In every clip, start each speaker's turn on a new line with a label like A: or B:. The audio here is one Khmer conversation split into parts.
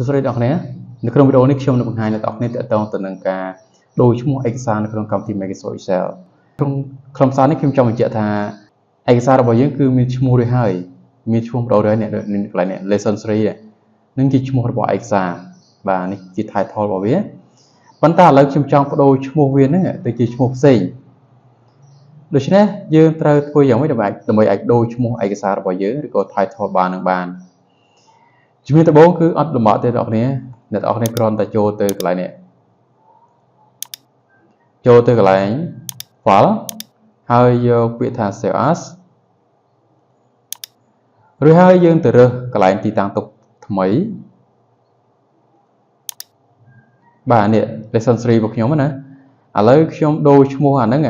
A: ស្រីអ្នកនរនៅក្នុងវីដេអូនេះខ្ញុំនឹងបង្ហាញអ្នកនរទៅទៅនឹងការដូរឈ្មោះឯកសារនៅក្នុងកម្មវិធី Microsoft Excel ក្នុងខ្លឹមសារនេះខ្ញុំចង់បញ្ជាក់ថាឯកសាររបស់យើងគឺមានឈ្មោះរួចហើយមានឈ្មោះបដូរហើយអ្នកកន្លែងនេះ lesson 3នឹងជាឈ្មោះរបស់ឯកសារបាទនេះជា title របស់វាប៉ុន្តែឥឡូវខ្ញុំចង់បដូរឈ្មោះវាហ្នឹងទៅជាឈ្មោះផ្សេងដូច្នេះយើងត្រូវធ្វើយ៉ាងម៉េចដើម្បីអាចដូរឈ្មោះឯកសាររបស់យើងឬក៏ title បានជំនាញដំបូងគឺអត់លំបាកទេអ្នកនរគ្រាន់តែចូលទៅកន្លែងនេះចូលទៅកន្លែង file ហើយយកពាក្យថា save as ឬហើយយើងទៅរើសកន្លែងទីតាំងទុកថ្មីបាទនេះ lesson 3របស់ខ្ញុំណាឥឡូវខ្ញុំដូរឈ្មោះអាហ្នឹង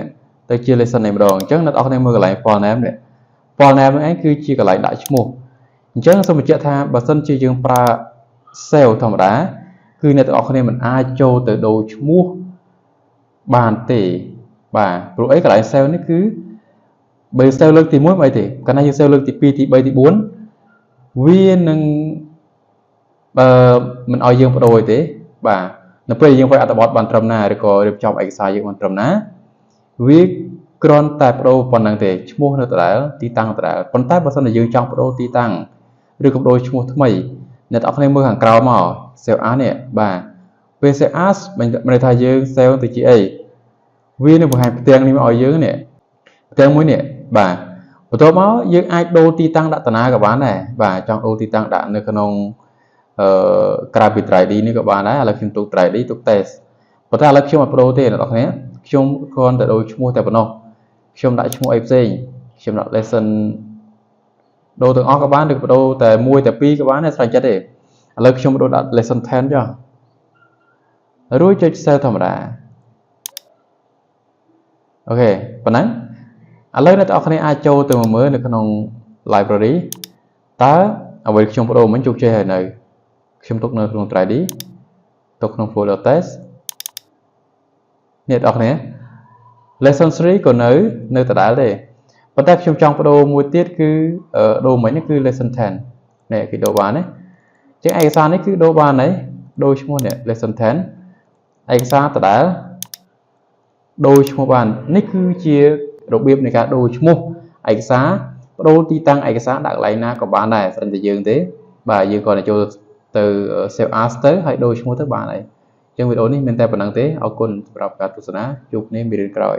A: ទៅជា lesson នេះម្ដងអញ្ចឹងអ្នកនរមើលកន្លែង file name នេះ file name ហ្នឹងឯងគឺជាកន្លែងដាក់ឈ្មោះអញ្ចឹងសូមបញ្ជាក់ថាបើសិនជាយើងប្រើ save ធម្មតាគឺអ្នកទាំងអស់គ្នាមិនអាចចូលទៅដូរឈ្មោះបានទេបាទព្រោះអីកន្លែង save នេះគឺបើ save លើកទី1មិនអីទេកាលណាយើង save លើកទី2ទី3ទី4វានឹងមិនឲ្យយើងបដូរទេបាទនៅពេលយើងវាយអត្ថបទបានត្រឹមណាឬក៏រៀបចំឯកសារយើងបានត្រឹមណាវាគ្រាន់តែបដូរប៉ុណ្្នឹងទេឈ្មោះនៅដដែលទីតាំងដដែលប៉ុន្តែបើសិនជាយើងចង់បដូរទីតាំងឬក៏បដូរឈ្មោះថ្មីអ្នកនរគ្នាមើលខាងក្រោមមក save as នេះបាទពេល save as មានន័យថាយើង save ទៅជាអីវានឹងបង្ហាញផ្ទាំងនេះមកឲ្យយើងនេះផ្ទាំងមួយនេះបាទបន្ទាប់មកយើងអាចដូរទីតាំងដាក់តាណាក៏បានដែរបាទចង់ដូរទីតាំងដាក់នៅក្នុងក្រៅពី 3D នេះក៏បានដែរឥឡូវខ្ញុំទុក 3D ទុក test ប៉ុន្តែឥឡូវខ្ញុំអត់បដូរទេអ្នកនរគ្នាខ្ញុំគ្រាន់តែដូរឈ្មោះតែប៉ុណ្ណោះខ្ញុំដាក់ឈ្មោះអីផ្សេងខ្ញុំដាក់ lesson ដូរទាំងអស់ក៏បានឬបដូរតែមួយតែពីរក៏បានដែរស្រេចចិត្តទេឥឡូវខ្ញុំបដូរដាក់ lesson 10ចុះរួចចុច save ធម្មតាអូខេប៉ុណ្ណឹងឥឡូវអ្នកទាំងអស់គ្នាអាចចូលទៅមើលនៅក្នុង library តើអ្វីខ្ញុំបដូរមិញជោគជ័យហើយនៅខ្ញុំទុកនៅក្នុង 3D ទុកក្នុង folder test អ្នកទាំងអស់គ្នា lesson 3ក៏នៅដដែលទេប៉ុន្តែខ្ញុំចង់បដូរមួយទៀតគឺដូរមិញនេះគឺ lesson 10នេះគេដូរបានទេអញ្ចឹងឯកសារនេះគឺដូរបានហើយដូរឈ្មោះនេះ lesson 10ឯកសារដដែលដូរឈ្មោះបាននេះគឺជារបៀបនៃការដូរឈ្មោះឯកសារបដូរទីតាំងឯកសារដាក់កន្លែងណាក៏បានដែរស្អិនតែយើងទេបាទយើងគ្រាន់តែចូលទៅ save as ទៅហើយដូរឈ្មោះទៅបានហើយអញ្ចឹងវីដេអូនេះមានតែប៉ុណ្្នឹងទេអរគុណសម្រាប់ការទស្សនាជួបគ្នាមេរៀនក្រោយ